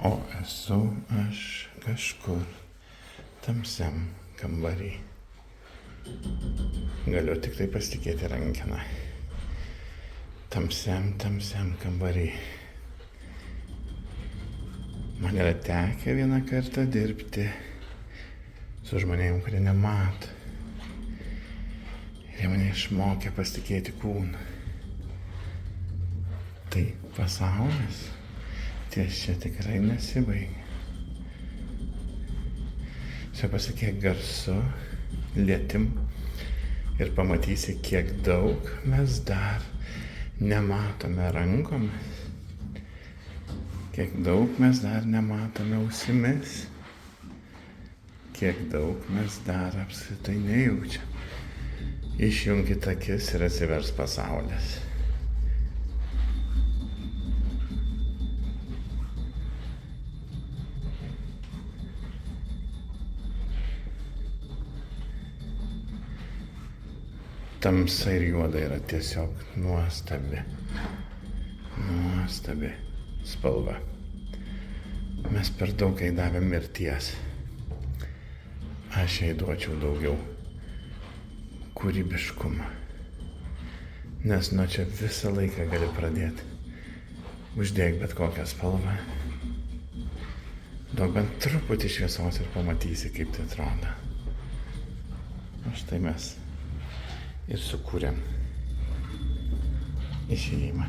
O esu aš kažkur tamsiam kambarį. Galiu tik tai pasitikėti rankeną. Tamsiam kambarį. Man yra tekę vieną kartą dirbti su žmonėm, kurie nemato. Ir jie mane išmokė pasitikėti kūnu. Tai pasaulis ties čia tikrai nesibaigia. Čia pasikiek garsu, lietim ir pamatysi, kiek daug mes dar nematome rankomis. Kiek daug mes dar nematome ausimis. Kiek daug mes dar apskritai nejaučiam. Išjunkit akis ir atsivers pasaulis. Tamsa ir juoda yra tiesiog nuostabi spalva. Mes per daug jai davėm mirties. Aš jai duočiau daugiau kūrybiškumą. Nes nuo čia visą laiką gali pradėti. Uždėk bet kokią spalvą. Duok bent truputį šviesos ir pamatysi, kaip tai atrodo. O štai mes ir sukūrėm išėjimą.